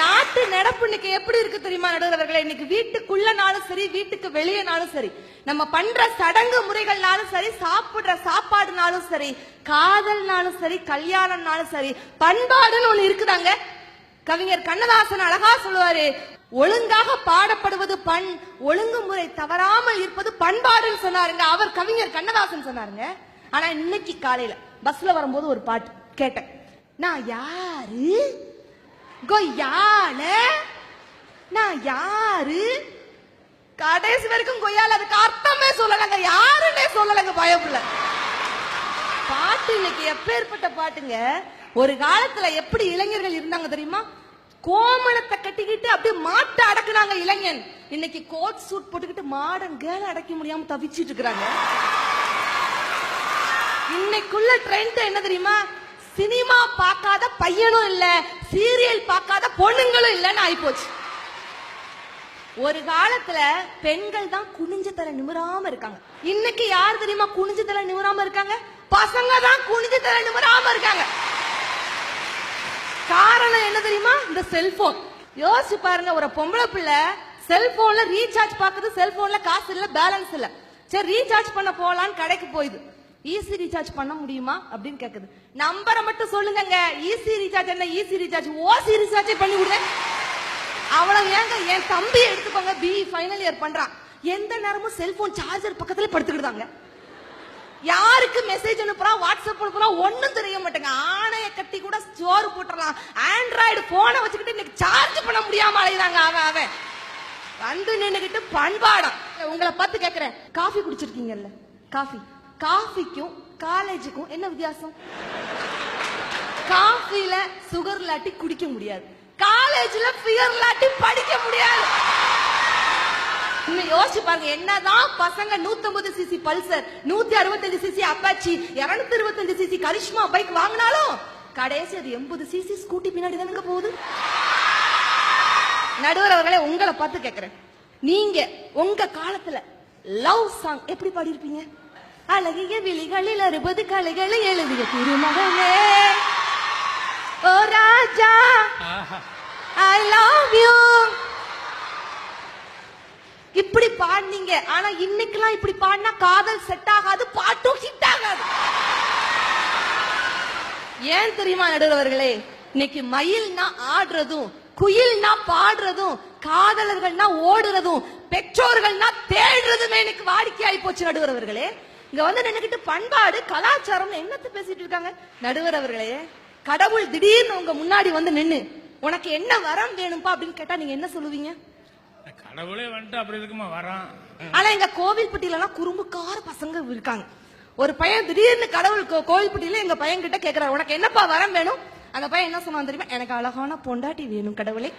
நாட்டு நடப்பு இன்னைக்கு எப்படி இருக்கு தெரியுமா நடுவர்களே? இன்னைக்கு வீட்டுக்குள்ளனாலும் சரி, வீட்டுக்கு வெளியனாலும் சரி, நம்ம பண்ற சடங்கு முறைகள்னாலும் சரி, சாப்பிடுற சாப்பாடுனாலும் சரி, காதல்னாலும் சரி, கல்யாணம்னாலும் சரி, பண்பாடுன்னு ஒண்ணு இருக்குதாங்க. கவிஞர் கண்ணதாசன் அழகா சொல்லுவாரு, ஒழுங்காக பாடப்படுவது பண், ஒழுங்குமுறை தவறாமல் இருப்பது பண்பாடுன்னு சொன்னாருங்க. அவர் கவிஞர் கண்ணதாசன் சொன்னாருங்க. ஆனா இன்னைக்கு காலையில பஸ்ல வரும்போது ஒரு பாட்டு கேட்டேன். நான் யாரு கொய்யால, நான் யாரு, கடைசி வரைக்கும் கொய்யால அதுக்கு அர்த்தமே சொல்லலங்க, யாருன்னே சொல்லலங்க. பயப்புல பாட்டு இன்னைக்கு எப்பேற்பட்ட பாட்டுங்க. ஒரு காலத்துல எப்படி இளைஞர்கள் இருந்தாங்க தெரியுமா? கோமணத்தை கட்டிக்கிட்டு அப்படியே மாட்டை அடக்குனாங்க இளைஞன். இன்னைக்கு கோட் சூட் போட்டுக்கிட்டு மாடன் கேல அடக்க முடியாம தவிச்சிட்டு இருக்காங்க. இன்னைக்குள்ள ட்ரெண்ட் என்ன தெரியுமா? சினிமா பார்க்காத பையனும் இல்ல, சீரியல் பார்க்காத பொண்ணுங்களும் இல்லன்னு ஆயிப்போச்சு. ஒரு காலத்துல பெண்கள் தான் குனிஞ்ச தலை நிமிராம இருக்காங்க. இன்னைக்கு யார் தெரியுமா குனிஞ்ச தலை நிமிராம இருக்காங்க? பசங்க தான் குனிஞ்ச தலை நிமிராம இருக்காங்க. காரணம் என்ன தெரியுமா? இந்த செல்போன். யோசிச்சு பாருங்க, ஒரு பொம்பளை பிள்ளை செல்போன்ல ரீசார்ஜ் பாக்குது, செல்போன்ல காசு இல்ல, பேலன்ஸ் இல்ல. சரி ரீசார்ஜ் பண்ண போலான்னு கடைக்கு போயுது. ஈஸி ரீசார்ஜ் பண்ண முடியுமா அப்படின்னு கேக்குது. நம்பரை மட்டும் சொல்லுங்க. ஈஸி ரீசார்ஜ் என்ன, ஈஸி ரீசார்ஜ் ஓசி ரீசார்ஜ் பண்ணி விடுங்க. அவ்வளவு ஏங்க. என் தம்பி எடுத்துக்கோங்க, பிஇ ஃபைனல் இயர் பண்றான். எந்த நேரமும் செல்போன் சார்ஜர் பக்கத்துல படுத்துக்கிட்டாங்க. யாருக்கு மெசேஜ் அனுப்புறான், வாட்ஸ்அப் அனுப்புறான் ஒன்னும் தெரிய மாட்டேங்க. ஆணைய கட்டி கூட ஸ்டோர் போட்டுறலாம். ஆண்ட்ராய்டு போனை வச்சுக்கிட்டு இன்னைக்கு சார்ஜ் பண்ண முடியாம அலையுறாங்க. அவன் வந்து நின்னுகிட்டு பண்பாடம். உங்களை பார்த்து கேக்குறேன், காஃபி குடிச்சிருக்கீங்கல்ல? காஃபிக்கும் காலேஜுக்கும் என்ன வித்தியாசம்? காஃபில சுகர் இல்லாட்டி குடிக்க முடியாது, காலேஜ்ல ஃபிகர் இல்லாட்டி படிக்க முடியாது. இன்னும் யோசிச்சு பாருங்க, என்னதான் பசங்க 150 CC Pulsar, 165 CC Apache, 225 CC Karizma bike வாங்கினாலும் கடைசி அது 80 சிசி ஸ்கூட்டி பின்னாடி தானுங்க போகுது. நடுவர் அவர்களே, உங்களை பார்த்து கேக்குறேன், நீங்க உங்க காலத்துல லவ் சாங் எப்படி பாடி இருப்பீங்க? அழகிய விழிகளில் 60 கலைகளை எழுதிய திருமகனே, ஓ ராஜா ஐ லவ் யூ, இப்படி பாடுனீங்க. ஆனா இன்னைக்கெல்லாம் இப்படி பாடினா காதல் செட் ஆகாது, பாட்டும் ஹிட் ஆகாது. ஏன் தெரியுமா நடுவர்களே? இன்னைக்கு மயில்னா ஆடுறதும், குயில்னா பாடுறதும், காதலர்கள்னா ஓடுறதும், பெற்றோர்கள்னா தேடுறதுமே எனக்கு வாடிக்கையாயி போச்சு நடுவர்களே. இங்க வந்து நின்னுக்கிட்டு பண்பாடு கலாச்சாரம் என்னத்து பேசிட்டு இருக்காங்க நடுவர் அவர்களே. கடவுள் திடீர்னு உங்க முன்னாடி வந்து நின்னு உனக்கு என்ன வரம் வேணும்பா அப்படின்னு கேட்டா நீங்க என்ன சொல்லுவீங்க? கடவுளே வந்துட்டு அப்படி இருக்குமா வரான். ஆனா எங்க கோவில்பட்டியில எல்லாம் குறும்புக்கார பசங்க இருக்காங்க. ஒரு பையன் திடீர்னு கடவுள் கோவில்பட்டியில எங்க பையன் கிட்ட கேக்குறாரு, உனக்கு என்னப்பா வரம் வேணும்? அந்த பையன் என்ன சொன்னான் தெரியுமா? எனக்கு அழகான பொண்டாட்டி வேணும் கடவுளே.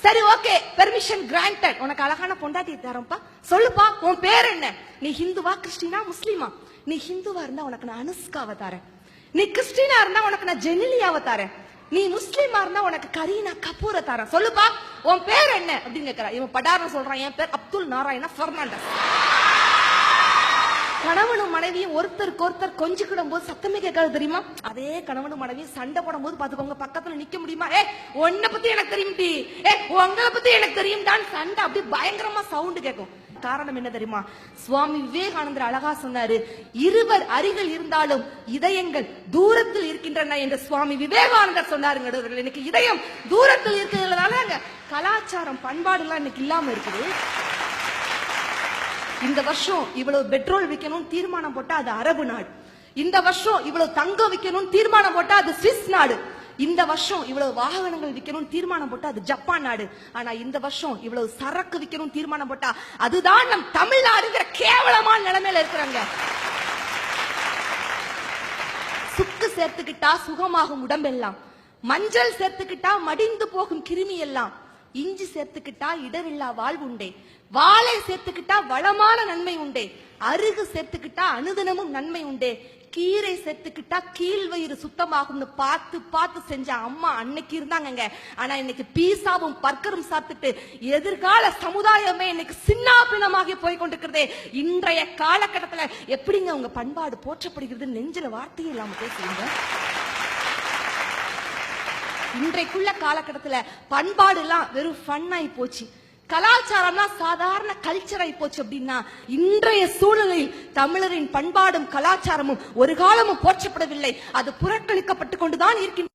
சரி ஓகே, பெர்மிஷன் கிராண்டட், உனக்கு அழகான பொண்டாட்டி தரேன்ப்பா. சொல்லுப்பா உன் பேர் என்ன? நீ ஹிந்துவா கிறிஸ்டினா முஸ்லிமா? நீ ஹிந்துவா இருந்தா உனக்கு நான் அனுஷ்காவை தரேன், நீ கிறிஸ்டினா இருந்தா உனக்கு நான் ஜெனிலியாவை தரேன், நீ முஸ்லிமா இருந்தா உனக்கு கரீனா கபூரை தரேன். சொல்லுப்பா உன் பேர் என்ன அப்படின்னு கேக்குறான். இவன் படாரம் சொல்றான், என் பேர் அப்துல் நாராயணா பெர்னாண்டஸ். கணவனும் மனைவியும் ஒருத்தருக்கு ஒருத்தர் கொஞ்சிக்கிடும் போது சத்தமே கேட்காது தெரியுமா? அதே கணவனும் மனைவியும் சண்டை போடும் போது பாத்துக்கோங்க, பக்கத்துல நிக்க முடியுமா? உன்னை பத்தி எனக்கு தெரியும், உங்களை பத்தி எனக்கு தெரியும், சண்டை அப்படியே பயங்கரமா சவுண்ட் கேட்கும். காரணம் என்ன தெரியுமா? சுவாமி விவேகானந்தர் அழகா சொன்னாரு, இருவர் அருகில் இருந்தாலும் இதயங்கள் தூரத்தில் இருக்கின்றன என்று சுவாமி விவேகானந்தர் சொன்னாருங்க. இன்னைக்கு இதயம் தூரத்தில் இருக்கிறதுனால கலாச்சாரம் பண்பாடு எல்லாம் இன்னைக்கு இல்லாம இருக்குது. இந்த வருஷம் இவ்வளவு பெட்ரோல் விற்கணும் தீர்மானம் போட்டா அது அரபு நாடு. இந்த வருஷம் இவ்வளவு தங்கம் விற்கணும் தீர்மானம் போட்டா அது சுவிஸ் நாடு. இந்த வருஷம் இவ்வளவு வாகனங்கள் விற்கணும் தீர்மானம் போட்டா அது ஜப்பான் நாடு. ஆனா இந்த வருஷம் இவ்வளவு சரக்கு விற்கணும் தீர்மானம் போட்டா அதுதான் நம் தமிழ்நாடுங்கிற கேவலமான நிலைமையில இருக்கிறாங்க. சுக்கு சேர்த்துக்கிட்டா சுகமாகும் உடம்பெல்லாம், மஞ்சள் சேர்த்துக்கிட்டா மடிந்து போகும் கிருமி எல்லாம், இஞ்சி சேர்த்துக்கிட்டா இடரில்லா வாழ்வு உண்டே, வாழை சேர்த்துக்கிட்டா வளமான நன்மை உண்டே, அருகு சேர்த்துக்கிட்டா அனுதினமும் நன்மை உண்டே, கீரை சேர்த்துக்கிட்டா கீழ் வயிறு சுத்தமாகும்னு பார்த்து பார்த்து செஞ்ச அம்மா அன்னைக்கு இருந்தாங்க. ஆனா இன்னைக்கு பீஸாவும் பர்கரும் சாப்பிட்டுட்டு எதிர்கால சமுதாயமே இன்னைக்கு சின்னாபின்னமாகி போய் கொண்டிருக்கிறதே. இன்றைய காலகட்டத்துல எப்படிங்க உங்க பண்பாடு போற்றப்படுகிறது? நெஞ்சில வார்த்தையும் இல்லாம பேசுறீங்க. இன்றைக்குள்ள காலகட்டத்துல பண்பாடு எல்லாம் வெறும் ஃபன் ஆகி போச்சு, கலாச்சாரம்னா சாதாரண கல்ச்சர் ஆகி போச்சு. அப்படின்னா இன்றைய சூழலில் தமிழரின் பண்பாடும் கலாச்சாரமும் ஒரு காலமும் போற்றப்படவில்லை, அது புறக்கணிக்கப்பட்டு கொண்டுதான் இருக்கின்றன.